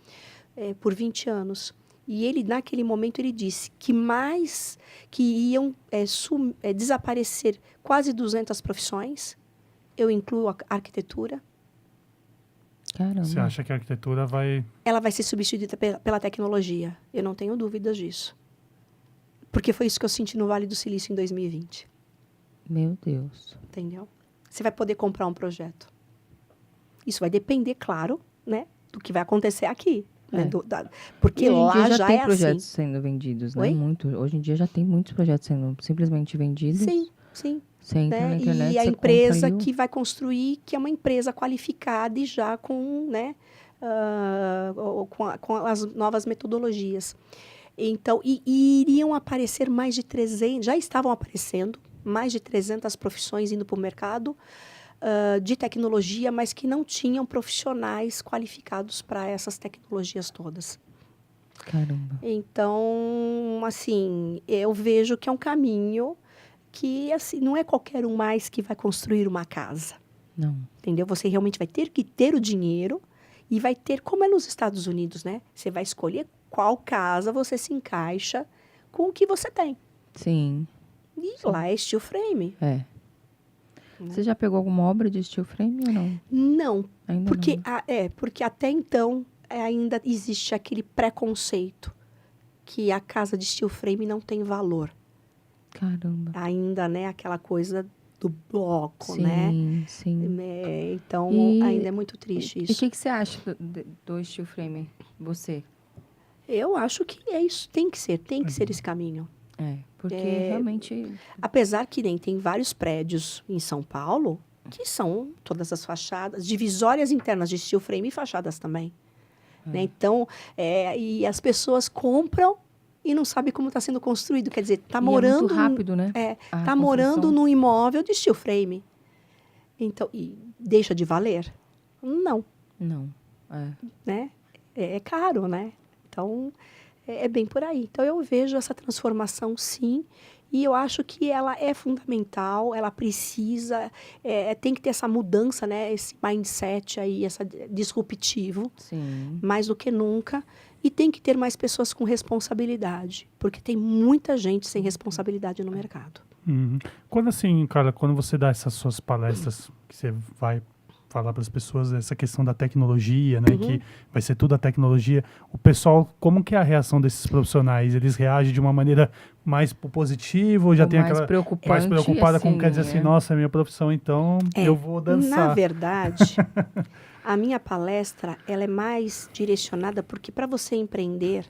por 20 anos. E ele, naquele momento, ele disse que iam desaparecer quase 200 profissões. Eu incluo a arquitetura. Caramba. Você acha que a arquitetura Ela vai ser substituída pela tecnologia. Eu não tenho dúvidas disso. Porque foi isso que eu senti no Vale do Silício em 2020. Meu Deus. Entendeu? Você vai poder comprar um projeto. Isso vai depender, claro, né, do que vai acontecer aqui. Né, porque lá já tem é projetos assim. sendo vendidos, né? Hoje em dia já tem muitos projetos sendo simplesmente vendidos. Sim. Você entra na internet, e a empresa que vai construir, que é uma empresa qualificada e já com, né, com as novas metodologias. Então, e iriam aparecer mais de 300, já estavam aparecendo mais de 300 profissões indo para o mercado de tecnologia, mas que não tinham profissionais qualificados para essas tecnologias todas. Caramba. Então, assim, eu vejo que é um caminho que, assim, não é qualquer um mais que vai construir uma casa. Não. Entendeu? Você realmente vai ter que ter o dinheiro e vai ter, como é nos Estados Unidos, né? Você vai escolher qual casa você se encaixa com o que você tem. Sim. E lá é steel frame. É. Você já pegou alguma obra de steel frame ou não? Não. Ainda porque, não. porque até então ainda existe aquele preconceito que a casa de steel frame não tem valor. Caramba. Ainda, né? Aquela coisa do bloco, sim, né? Sim. Então, ainda é muito triste isso. E o que você acha do steel frame, você? Eu acho que é isso, tem que ser esse caminho. Porque realmente... Apesar que nem tem vários prédios em São Paulo que são todas as fachadas, divisórias internas de steel frame e fachadas também. Né? Então, e as pessoas compram e não sabem como está sendo construído. Quer dizer, está morando... é muito rápido, né? Está morando num imóvel de steel frame. Então, e deixa de valer? Não. Não. Né? É caro, né? Então, é bem por aí. Então, eu vejo essa transformação, sim, e eu acho que ela é fundamental, ela precisa, tem que ter essa mudança, né? Esse mindset aí, esse disruptivo, sim. mais do que nunca, e tem que ter mais pessoas com responsabilidade, porque tem muita gente sem responsabilidade no mercado. Uhum. Quando assim, cara, quando você dá essas suas palestras, que você vai falar para as pessoas essa questão da tecnologia, né, que vai ser tudo a tecnologia, o pessoal, como que é a reação desses profissionais? Eles reagem de uma maneira mais positiva ou já tem aquela mais preocupada assim, com quer dizer assim, nossa, é minha profissão, então eu vou dançar. Na verdade, a minha palestra, ela é mais direcionada porque para você empreender,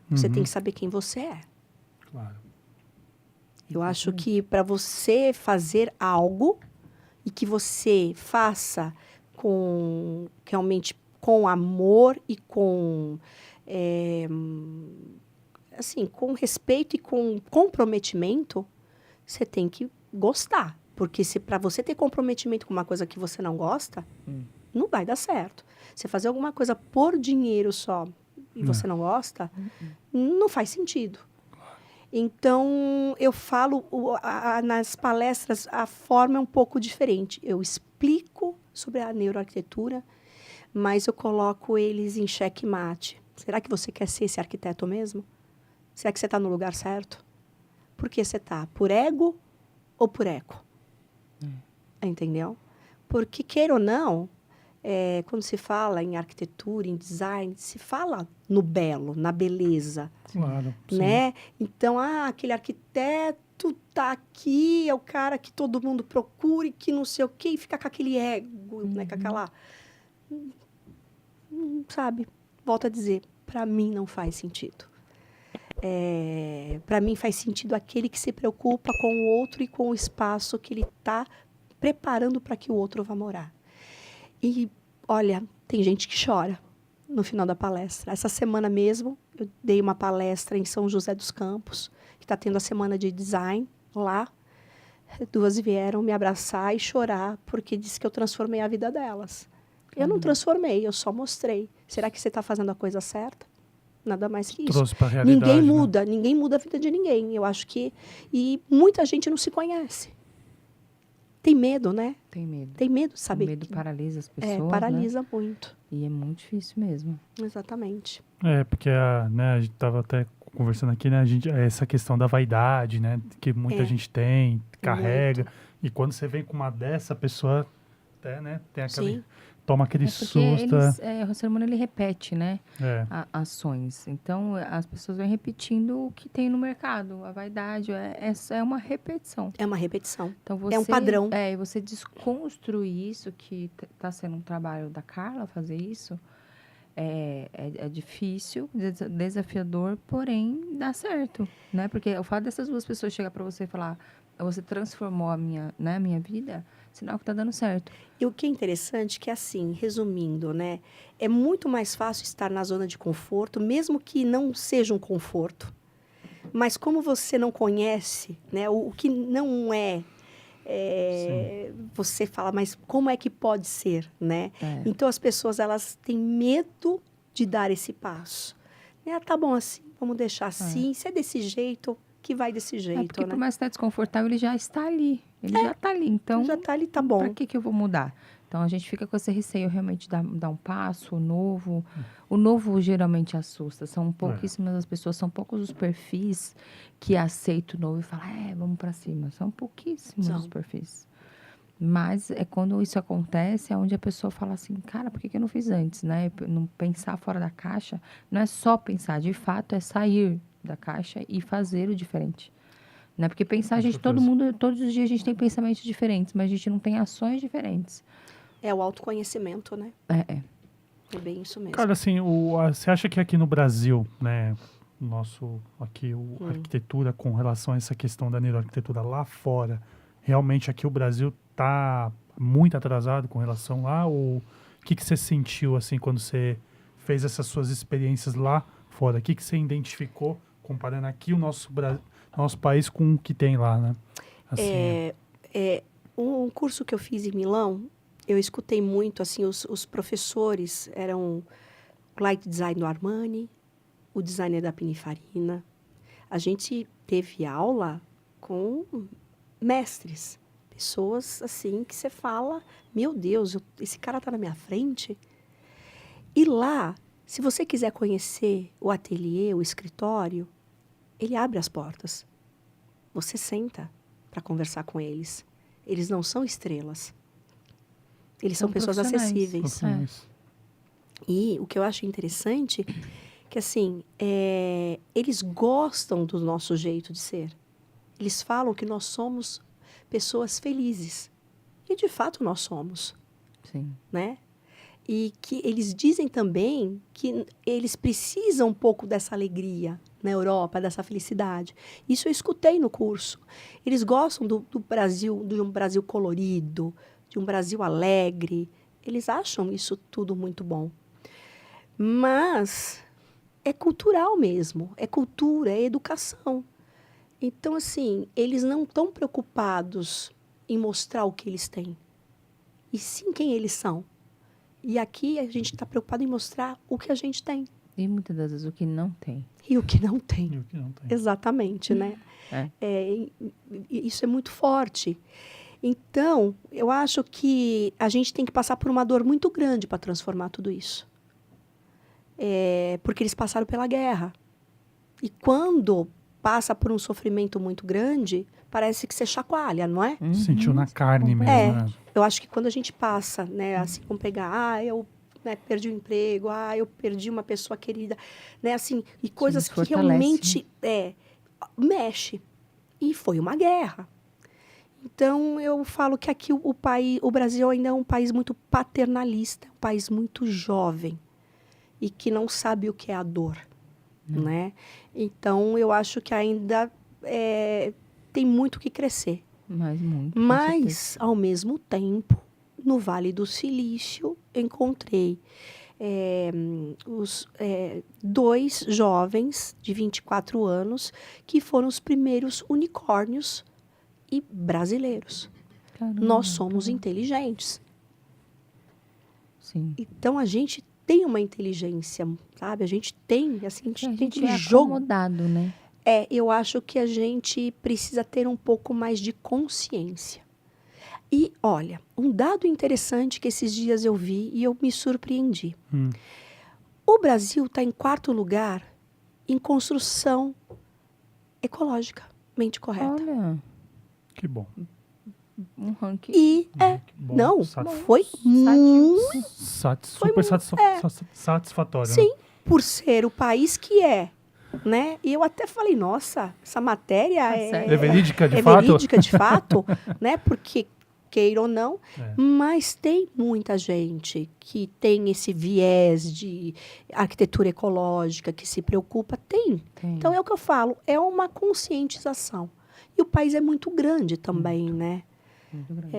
você tem que saber quem você é. Claro. Eu acho que para você fazer algo e que você faça realmente com amor e com assim, com respeito e com comprometimento, você tem que gostar. Porque se para você ter comprometimento com uma coisa que você não gosta, não vai dar certo. Você fazer alguma coisa por dinheiro só e você não gosta, não faz sentido. Então, eu falo, nas palestras, a forma é um pouco diferente. Eu explico sobre a neuroarquitetura, mas eu coloco eles em xeque-mate. Será que você quer ser esse arquiteto mesmo? Será que você está no lugar certo? Por que você está? Por ego ou por eco? Entendeu? Porque, queira ou não, quando se fala em arquitetura, em design, se fala no belo, na beleza. Claro, né? Então, aquele arquiteto tá aqui, é o cara que todo mundo procura e que não sei o quê, e fica com aquele ego, né? Com aquela... sabe? Volto a dizer, para mim não faz sentido. Para mim faz sentido aquele que se preocupa com o outro e com o espaço que ele está preparando para que o outro vá morar. E, olha, tem gente que chora no final da palestra. Essa semana mesmo, eu dei uma palestra em São José dos Campos, que está tendo a semana de design lá. 2 vieram me abraçar e chorar, porque disse que eu transformei a vida delas. Eu não transformei, eu só mostrei. Será que você está fazendo a coisa certa? Nada mais que isso. Trouxe pra realidade, ninguém muda, né? Ninguém muda a vida de ninguém. Eu acho que... E muita gente não se conhece. Tem medo, né? Tem medo. Tem medo de saber. O medo paralisa as pessoas, paralisa né? muito. E é muito difícil mesmo. Exatamente. Porque né, a gente estava até conversando aqui, né? Essa questão da vaidade, né? Que muita gente tem, carrega. Muito. E quando você vem com uma dessa, a pessoa até, né, tem aquele... Sim. Toma aquele susto. O ser humano, ele repete, né? Ações. Então, as pessoas vão repetindo o que tem no mercado. A vaidade é uma repetição. É uma repetição. Então, você, é um padrão. E você desconstruir isso, que está sendo um trabalho da Carla fazer isso, É difícil, desafiador, porém dá certo, né? Porque o fato dessas duas pessoas chegar para você e falar, você transformou a minha vida, sinal que tá dando certo. E o que é interessante é que, assim, resumindo, né? É muito mais fácil estar na zona de conforto, mesmo que não seja um conforto. Mas como você não conhece, né? O que não você fala, mas como é que pode ser, né? Então, as pessoas, elas têm medo de dar esse passo. Tá bom assim, vamos deixar assim. Se é desse jeito, que vai desse jeito, porque né? por mais que tá desconfortável, ele já está ali. Ele já está ali, então... Já está ali, tá bom. Para que eu vou mudar? Então, a gente fica com esse receio realmente de dar um passo, o novo. O novo geralmente assusta. São pouquíssimas as pessoas, são poucos os perfis que aceitam o novo e falam, vamos para cima. São pouquíssimos os perfis. Mas é quando isso acontece, é onde a pessoa fala assim, cara, por que eu não fiz antes, né? Não pensar fora da caixa, não é só pensar, de fato, é sair da caixa e fazer o diferente. Né? Porque pensar, todos os dias a gente tem pensamentos diferentes, mas a gente não tem ações diferentes. É o autoconhecimento, né? É bem isso mesmo. Cara, assim, você acha que aqui no Brasil, né, a arquitetura com relação a essa questão da neuroarquitetura lá fora, realmente aqui o Brasil tá muito atrasado com relação lá? Ou o que você sentiu, assim, quando você fez essas suas experiências lá fora? O que você identificou comparando aqui o nosso país com o que tem lá, né? Assim, um curso que eu fiz em Milão, eu escutei muito, assim, os professores eram o light design do Armani, o designer da Pininfarina. A gente teve aula com mestres, pessoas, assim, que você fala, meu Deus, esse cara está na minha frente. E lá, se você quiser conhecer o ateliê, o escritório, ele abre as portas. Você senta para conversar com eles. Eles não são estrelas. Eles são pessoas acessíveis. E o que eu acho interessante que, assim, eles gostam do nosso jeito de ser. Eles falam que nós somos pessoas felizes. E, de fato, nós somos. Sim. Né? E que eles dizem também que eles precisam um pouco dessa alegria na Europa, dessa felicidade. Isso eu escutei no curso. Eles gostam do Brasil, de um Brasil colorido, de um Brasil alegre. Eles acham isso tudo muito bom. Mas é cultural mesmo. É cultura, é educação. Então, assim, eles não estão preocupados em mostrar o que eles têm. E sim quem eles são. E aqui a gente está preocupado em mostrar o que a gente tem. E muitas das vezes o que não tem. E o que não tem. E o que não tem. Exatamente, né? Isso é muito forte. Então, eu acho que a gente tem que passar por uma dor muito grande para transformar tudo isso. Porque eles passaram pela guerra. E quando passa por um sofrimento muito grande, parece que você chacoalha, não é? Sentiu na carne mesmo, né? Eu acho que quando a gente passa, né, assim, como pegar, eu perdi o emprego, eu perdi uma pessoa querida, né, assim, e coisas que realmente mexe. E foi uma guerra. Então, eu falo que aqui o Brasil ainda é um país muito paternalista, um país muito jovem e que não sabe o que é a dor, né? Então, eu acho que ainda tem muito que crescer. Mas, ao mesmo tempo, no Vale do Silício, encontrei 2 jovens de 24 anos que foram os primeiros unicórnios brasileiros. Caramba, nós somos inteligentes. Sim. Então, a gente tem uma inteligência, sabe? A gente tem, assim, a gente tem é jogo. acomodado, né? Eu acho que a gente precisa ter um pouco mais de consciência. E, olha, um dado interessante que esses dias eu vi e eu me surpreendi. O Brasil está em 4º lugar em construção ecologicamente correta. Olha. Que bom. Um ranking. E bom. não, foi muito super satisfatório. Sim, né? por ser o país que é, né? E eu até falei, nossa, essa matéria é verídica de fato? É verídica de fato, né? Porque queira ou não, mas tem muita gente que tem esse viés de arquitetura ecológica, que se preocupa, tem. Então, é o que eu falo, é uma conscientização. E o país é muito grande também, né? Muito grande.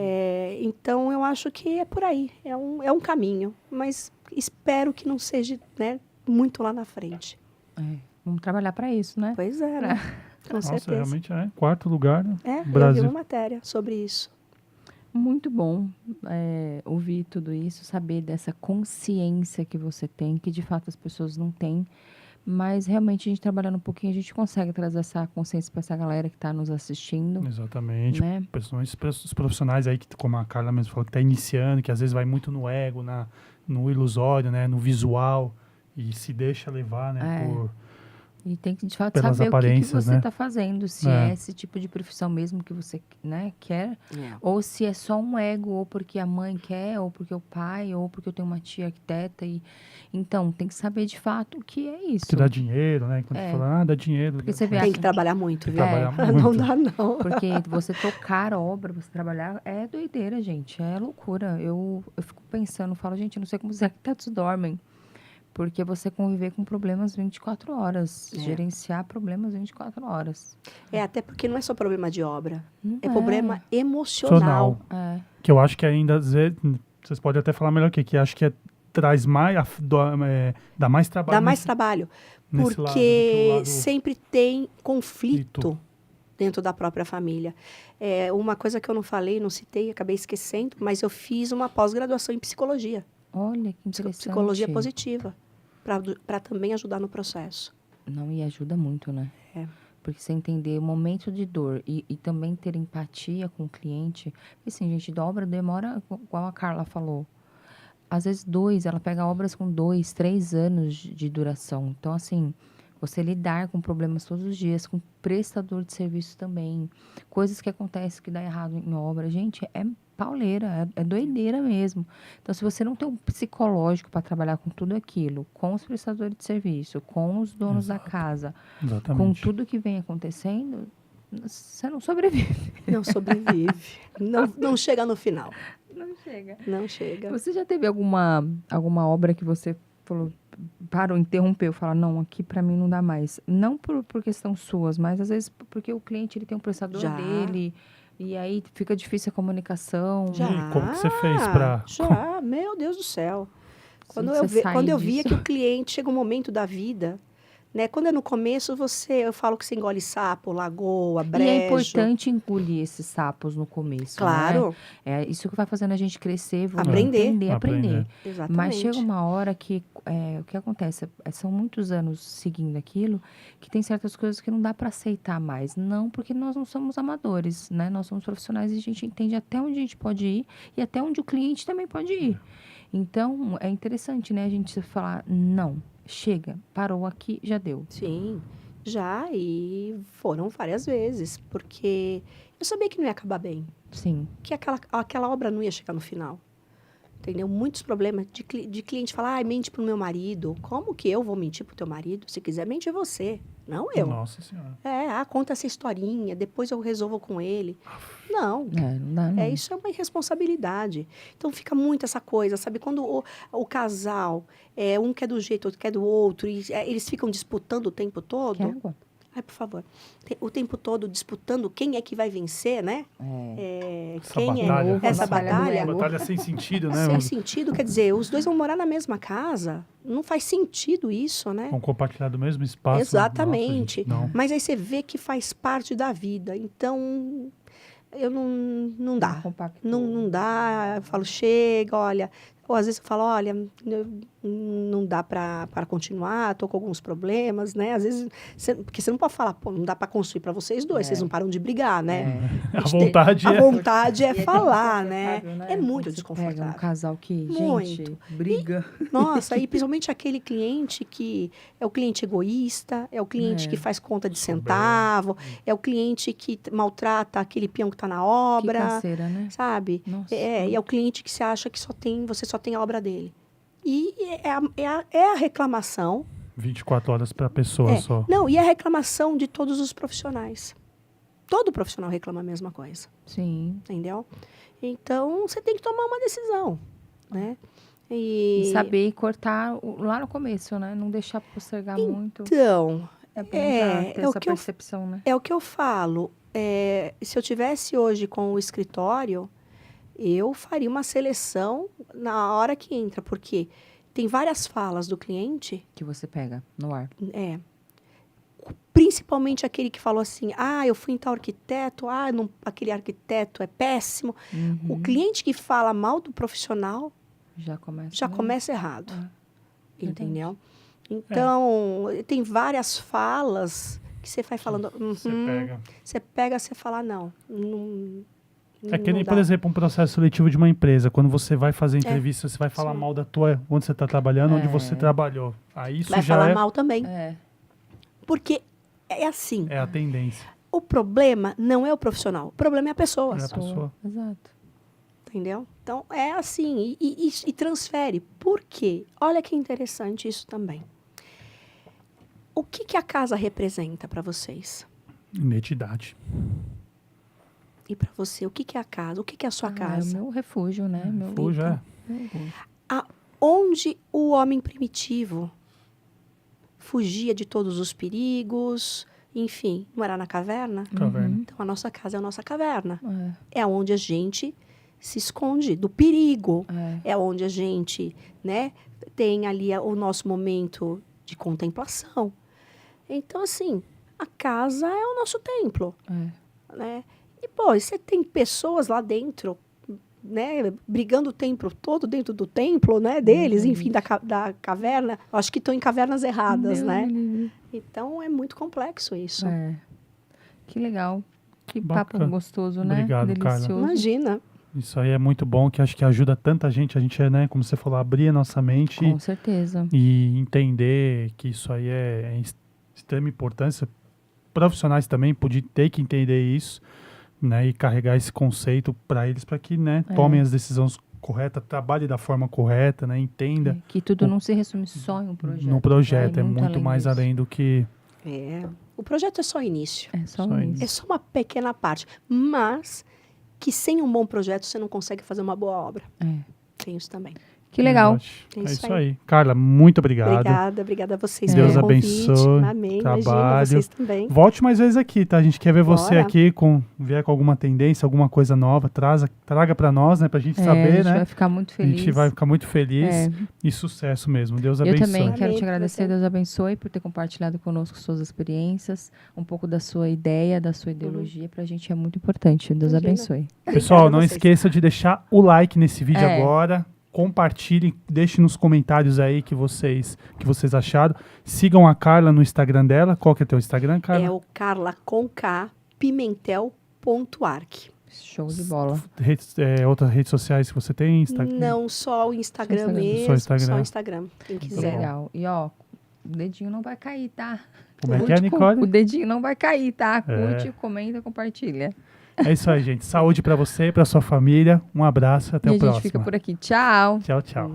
Então, eu acho que é por aí, é um caminho, mas espero que não seja, né, muito lá na frente. Vamos trabalhar para isso, né? Pois é, né? Com certeza. Realmente quarto lugar, né? Brasil. Eu vi uma matéria sobre isso. Muito bom ouvir tudo isso, saber dessa consciência que você tem, que de fato as pessoas não têm, mas realmente a gente trabalhando um pouquinho, a gente consegue trazer essa consciência para essa galera que está nos assistindo. Exatamente. Né? Principalmente os profissionais aí, que, como a Carla mesmo falou, que está iniciando, que às vezes vai muito no ego, no ilusório, né? No visual, e se deixa levar, né? E tem que, de fato, pelas saber o que você né? está fazendo. Se é esse tipo de profissão mesmo que você, né, quer. Ou se é só um ego, ou porque a mãe quer, ou porque o pai, ou porque eu tenho uma tia arquiteta. Então, tem que saber, de fato, o que é isso. Que dá dinheiro, né? Quando fala, dá dinheiro. Porque você vê, tem que trabalhar muito, viu? Muito. Não dá, não. Porque você tocar obra, você trabalhar, é doideira, gente. É loucura. Eu fico pensando, falo, gente, eu não sei como os arquitetos dormem. Porque você conviver com problemas 24 horas, gerenciar problemas 24 horas. Até porque não é só problema de obra, é problema emocional. Que eu acho que ainda, às vezes, vocês podem até falar melhor que acho que traz mais, dá mais trabalho. Dá mais trabalho, porque sempre tem conflito dentro da própria família. Uma coisa que eu não falei, não citei, acabei esquecendo, mas eu fiz uma pós-graduação em psicologia. Olha, que interessante. Psicologia positiva, para também ajudar no processo. Não, e ajuda muito, né? Porque você entender o momento de dor e também ter empatia com o cliente. Porque, assim, gente, da obra demora, igual a Carla falou. Às vezes ela pega obras com 2, 3 anos de duração. Então, assim, você lidar com problemas todos os dias, com prestador de serviço também. Coisas que acontecem que dá errado em obra. Gente, é pauleira, é doideira mesmo. Então, se você não tem um psicológico para trabalhar com tudo aquilo, com os prestadores de serviço, com os donos da casa, com tudo que vem acontecendo, você não sobrevive. Não sobrevive. não chega no final. Não chega. Não chega. Você já teve alguma obra que você falou, parou, interrompeu, falou, não, aqui para mim não dá mais. Não por questão suas, mas às vezes porque o cliente ele tem um prestador dele... E aí fica difícil a comunicação. Como que você fez para... Meu Deus do céu. Quando eu via que o cliente chega um momento da vida, né? Quando é no começo, eu falo que você engole sapo, lagoa, brejo. E é importante engolir esses sapos no começo, claro. Né? É isso que vai fazendo a gente crescer, aprender. Exatamente. Mas chega uma hora que o que acontece? São muitos anos seguindo aquilo, que tem certas coisas que não dá para aceitar mais. Não, porque nós não somos amadores, né? Nós somos profissionais e a gente entende até onde a gente pode ir e até onde o cliente também pode ir. Então, é interessante, né? A gente falar, não, chega, parou aqui, já deu. Sim, já, e foram várias vezes, porque eu sabia que não ia acabar bem. Sim. Que aquela obra não ia chegar no final. Entendeu? Muitos problemas de cliente falar, mente pro meu marido. Como que eu vou mentir pro teu marido? Se quiser, mente você, não eu. Nossa Senhora. Conta essa historinha, depois eu resolvo com ele. Não. Não dá, não. Isso é uma irresponsabilidade. Então, fica muito essa coisa, sabe? Quando o casal, um quer do jeito, outro quer do outro, e eles ficam disputando o tempo todo. Quer água? Ai, por favor. O tempo todo disputando quem é que vai vencer, né? Essa batalha. Batalha sem sentido, né? Sem sentido, quer dizer, os dois vão morar na mesma casa. Não faz sentido isso, né? Vão compartilhar do mesmo espaço. Exatamente. Nossa, gente, mas aí você vê que faz parte da vida. Então, não dá. Não dá. Eu falo, chega, olha... Ou às vezes eu falo, olha, não dá para continuar, estou com alguns problemas, né? Às vezes, porque você não pode falar, não dá para construir para vocês dois, vocês não param de brigar, né? A vontade é falar, né? É muito desconfortável. Pega um casal que, gente, briga. Nossa, e principalmente aquele cliente que é o cliente egoísta, é o cliente que faz conta de centavo, é o cliente que maltrata aquele peão que está na obra. Que canseira, né? Sabe? Nossa. E é o cliente que você acha que você só tem a obra dele. E é a reclamação. 24 horas para a pessoa só. Não, e é a reclamação de todos os profissionais. todo profissional reclama a mesma coisa. Sim. Entendeu? Então, você tem que tomar uma decisão, né? E saber cortar lá no começo, né? Não deixar postergar muito. Então, ter essa percepção, né? É o que eu falo. Se eu tivesse hoje com o escritório, eu faria uma seleção na hora que entra, porque tem várias falas do cliente... Que você pega no ar. Principalmente aquele que falou assim, eu fui em tal arquiteto, aquele arquiteto é péssimo. O cliente que fala mal do profissional já começa errado. Entendeu? Então, tem várias falas que você vai falando... Você pega, você fala, não é que nem, por exemplo, um processo seletivo de uma empresa. Quando você vai fazer entrevista, você vai falar mal da onde você está trabalhando, onde você trabalhou. Aí isso vai já falar mal também. Porque é assim. É a tendência. O problema não é o profissional. O problema é a pessoa. É a pessoa. Exato. Entendeu? Então, é assim. E transfere. Por quê? Olha que interessante isso também. O que a casa representa para vocês? Identidade. E para você, o que é a casa? O que é a sua casa? É o meu refúgio, né? Meu refúgio, Onde o homem primitivo fugia de todos os perigos, enfim, não era na caverna? Então, a nossa casa é a nossa caverna. É onde a gente se esconde do perigo. É onde a gente, né, tem ali o nosso momento de contemplação. Então, assim, a casa é o nosso templo. Né? E, você tem pessoas lá dentro, né, brigando o tempo todo dentro do templo, né, deles, enfim, da caverna. Acho que estão em cavernas erradas, né? Então, é muito complexo isso. Que legal. Que papo gostoso, né? Obrigado, delicioso. Carla. Imagina. Isso aí é muito bom, que acho que ajuda tanta gente. A gente né, como você falou, abrir a nossa mente. Com certeza. E entender que isso aí é extrema importância. Profissionais também podiam ter que entender isso, né, e carregar esse conceito para eles, para que, né, tomem as decisões corretas, trabalhem da forma correta, né, entenda. Que tudo não se resume só em um projeto. No projeto, é muito mais além do que... O projeto é só início. É só início. É só uma pequena parte. Mas que sem um bom projeto você não consegue fazer uma boa obra. Tem isso também. Que legal. É isso aí. Carla, muito obrigado. Obrigada a vocês Deus pelo abençoe. Convite. Amém. Trabalho. Imagina, vocês também. Volte mais vezes aqui, tá? A gente quer ver você aqui, vier com alguma tendência, alguma coisa nova, traga para nós, né? Pra gente saber, né? A gente vai ficar muito feliz. A gente vai ficar muito feliz e sucesso mesmo. Deus abençoe. Eu também quero te agradecer, Deus abençoe, por ter compartilhado conosco suas experiências, um pouco da sua ideia, da sua ideologia. Pra gente é muito importante. Deus abençoe. Pessoal, não esqueça de deixar o like nesse vídeo agora. Compartilhem, deixem nos comentários aí que vocês acharam. Sigam a Carla no Instagram dela. Qual que é o teu Instagram, Carla? É o carla.pimentel.arc. Show de bola. Outras redes sociais que você tem? Não, só o Instagram mesmo. Só o Instagram, quem quiser. Legal. E o dedinho não vai cair, tá? Como é que é, Nicole? O dedinho não vai cair, tá? Curte, comenta, compartilha. É isso aí, gente. Saúde pra você, pra sua família. Um abraço, até o próximo. A gente fica por aqui. Tchau. Tchau, tchau.